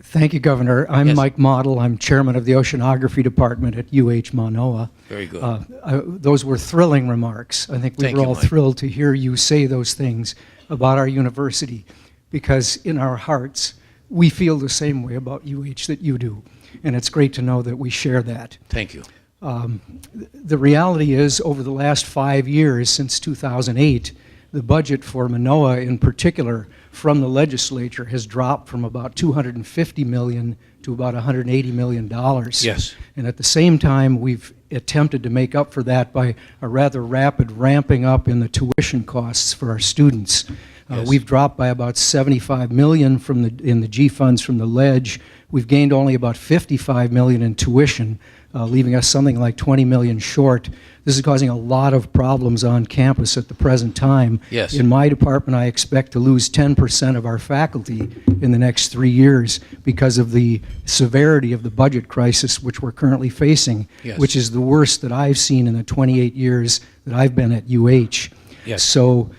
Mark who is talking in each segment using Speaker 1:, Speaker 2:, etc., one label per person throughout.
Speaker 1: Thank you, Governor. I'm
Speaker 2: Yes.
Speaker 1: Mike Model. I'm chairman of the Oceanography Department at UH Manoa.
Speaker 2: Very good.
Speaker 1: Those were thrilling remarks. I think we
Speaker 2: Thank
Speaker 1: were
Speaker 2: you,
Speaker 1: all
Speaker 2: Mike.
Speaker 1: thrilled to hear you say those things about our university, because in our hearts, we feel the same way about UH that you do. And it's great to know that we share that.
Speaker 2: Thank you.
Speaker 1: The reality is, over the last 5 years, since 2008, the budget for Manoa in particular from the legislature has dropped from about $250 million to about $180 million.
Speaker 2: Yes.
Speaker 1: And at the same time, we've attempted to make up for that by a rather rapid ramping up in the tuition costs for our students.
Speaker 2: Yes.
Speaker 1: We've dropped by about $75 million in the G funds from the ledge. We've gained only about $55 million in tuition, leaving us something like $20 million short. This is causing a lot of problems on campus at the present time.
Speaker 2: Yes.
Speaker 1: In my department, I expect to lose 10% of our faculty in the next 3 years because of the severity of the budget crisis which we're currently facing,
Speaker 2: Yes.
Speaker 1: which is the worst that I've seen in the 28 years that I've been at UH.
Speaker 2: Yes.
Speaker 1: So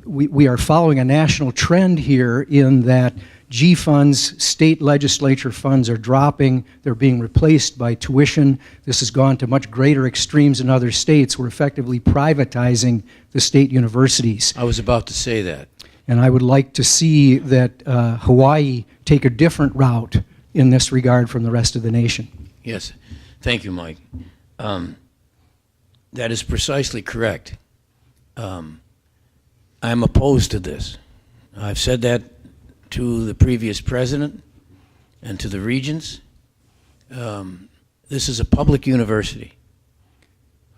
Speaker 1: we are following a national trend here in that G funds, state legislature funds are dropping. They're being replaced by tuition. This has gone to much greater extremes in other states. We're effectively privatizing the state universities.
Speaker 2: I was about to say that.
Speaker 1: And I would like to see that Hawaii take a different route in this regard from the rest of the nation.
Speaker 2: Yes. Thank you, Mike. That is precisely correct. I'm opposed to this. I've said that to the previous president and to the regents. This is a public university.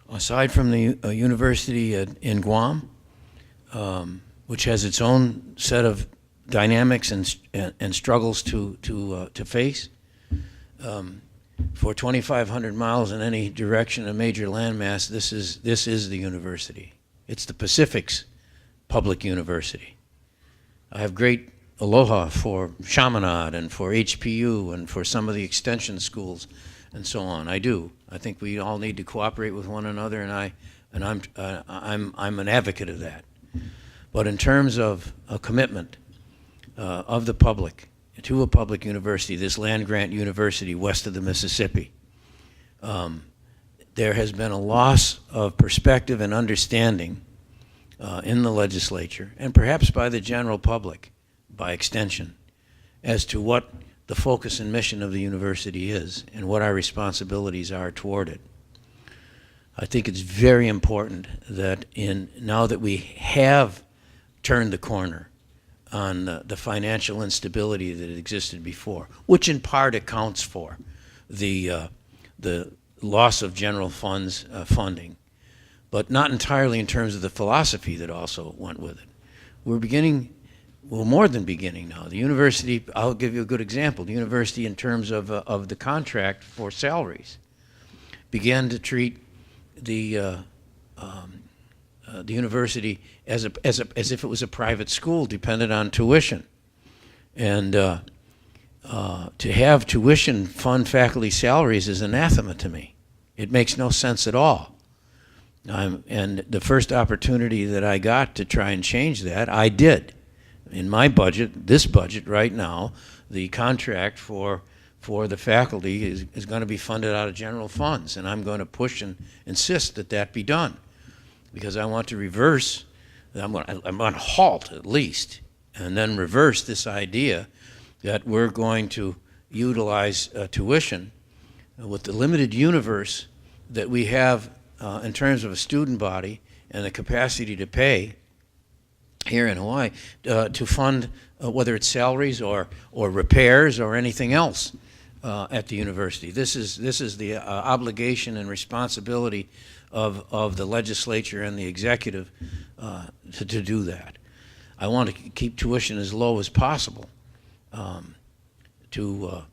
Speaker 2: Aside from the university in Guam, which has its own set of dynamics and struggles to face, for 2,500 miles in any direction, a major landmass, this is the university. It's the Pacific's public university. I have great aloha for Chaminade and for HPU and for some of the extension schools and so on. I do. I think we all need to cooperate with one another, and I'm an advocate of that. But in terms of a commitment of the public to a public university, this land-grant university west of the Mississippi, there has been a loss of perspective and understanding in the legislature, and perhaps by the general public, by extension, as to what the focus and mission of the university is and what our responsibilities are toward it. I think it's very important that now that we have turned the corner on the financial instability that existed before, which in part accounts for the loss of general funds funding, but not entirely in terms of the philosophy that also went with it. We're beginning, well, more than beginning now. The university, I'll give you a good example. The university, in terms of the contract for salaries, began to treat the university as if it was a private school, dependent on tuition. And to have tuition fund faculty salaries is anathema to me. It makes no sense at all. And the first opportunity that I got to try and change that, I did. In my budget, this budget right now, the contract for the faculty is going to be funded out of general funds, and I'm going to push and insist that that be done, because I want to reverse, I'm going to halt at least, and then reverse this idea that we're going to utilize tuition with the limited universe that we have in terms of a student body and the capacity to pay here in Hawaii to fund whether it's salaries or repairs or anything else at the university. This is the obligation and responsibility of the legislature and the executive to do that. I want to keep tuition as low as possible to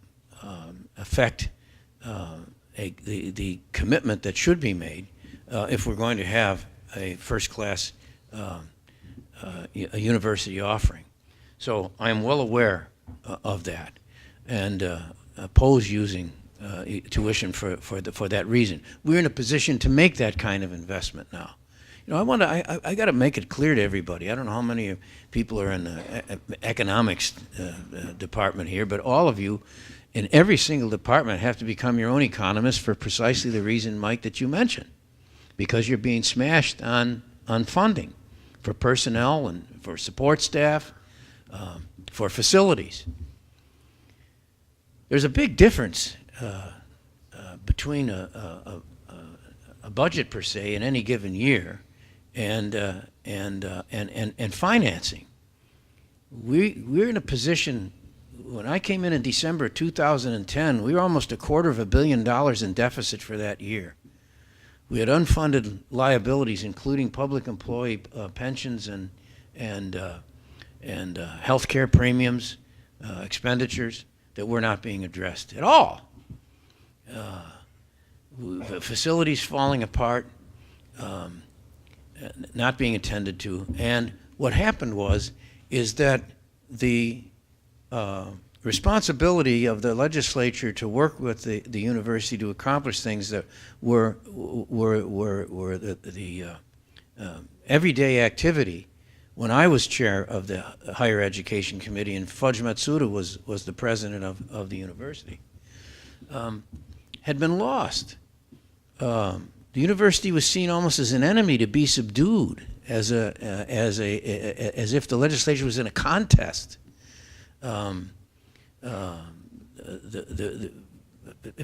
Speaker 2: affect the commitment that should be made if we're going to have a first-class a university offering. So I am well aware of that and oppose using tuition for that reason. We're in a position to make that kind of investment now. You know, I got to make it clear to everybody. I don't know how many people are in the economics department here, but all of you in every single department have to become your own economist for precisely the reason, Mike, that you mentioned, because you're being smashed on funding for personnel and for support staff, for facilities. There's a big difference between a budget per se in any given year and financing. We're in a position. When I came in December 2010, we were almost $250 million in deficit for that year. We had unfunded liabilities, including public employee pensions and health care premiums, expenditures that were not being addressed at all. Facilities falling apart, not being attended to. And what happened is that the responsibility of the legislature to work with the university to accomplish things that were the everyday activity. When I was chair of the Higher Education Committee and Fudge Matsuda was the president of the university, had been lost. The university was seen almost as an enemy to be subdued, as if the legislature was in a contest.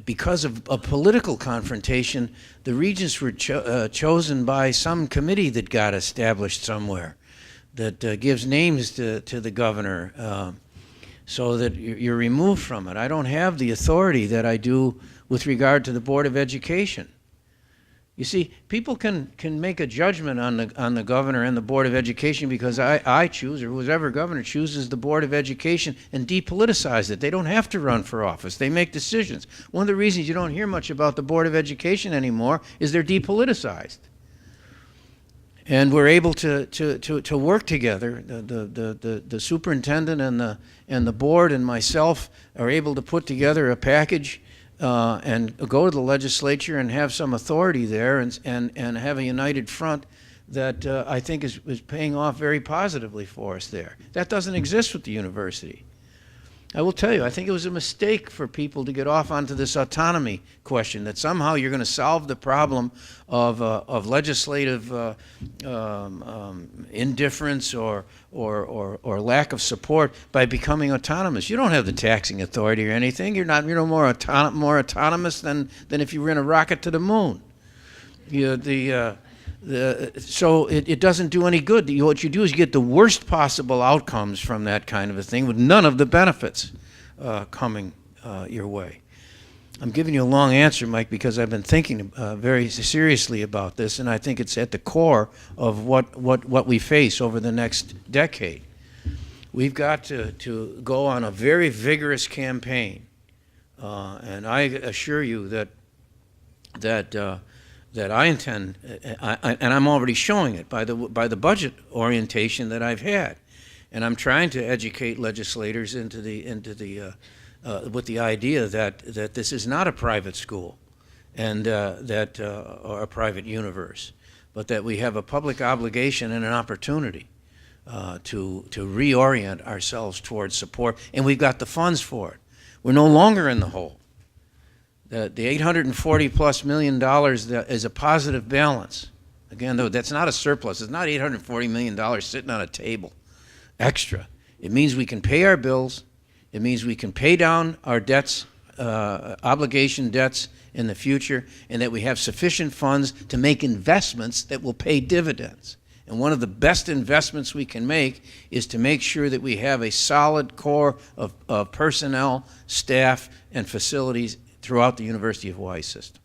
Speaker 2: Because of a political confrontation, the regents were chosen by some committee that got established somewhere that gives names to the governor, so that you're removed from it. I don't have the authority that I do with regard to the Board of Education. You see, people can make a judgment on the governor and the Board of Education because I choose, or whoever governor chooses the Board of Education, and depoliticize it. They don't have to run for office. They make decisions. One of the reasons you don't hear much about the Board of Education anymore is they're depoliticized. And we're able to work together. The superintendent and the board and myself are able to put together a package and go to the legislature and have some authority there and have a united front that I think is paying off very positively for us there. That doesn't exist with the university. I will tell you, I think it was a mistake for people to get off onto this autonomy question, that somehow you're going to solve the problem of legislative indifference or lack of support by becoming autonomous. You don't have the taxing authority or anything. You're no more autonomous than if you were in a rocket to the moon. So it doesn't do any good. What you do is you get the worst possible outcomes from that kind of a thing with none of the benefits coming your way. I'm giving you a long answer, Mike, because I've been thinking very seriously about this, and I think it's at the core of what we face over the next decade. We've got to go on a very vigorous campaign, and I assure you that I intend, and I'm already showing it by the budget orientation that I've had, and I'm trying to educate legislators with the idea that this is not a private school, and or a private universe, but that we have a public obligation and an opportunity to reorient ourselves towards support, and we've got the funds for it. We're no longer in the hole. The $840+ million is a positive balance. Again, though, that's not a surplus. It's not $840 million sitting on a table extra. It means we can pay our bills. It means we can pay down our debts, obligation debts in the future, and that we have sufficient funds to make investments that will pay dividends. And one of the best investments we can make is to make sure that we have a solid core of personnel, staff, and facilities throughout the University of Hawaii system.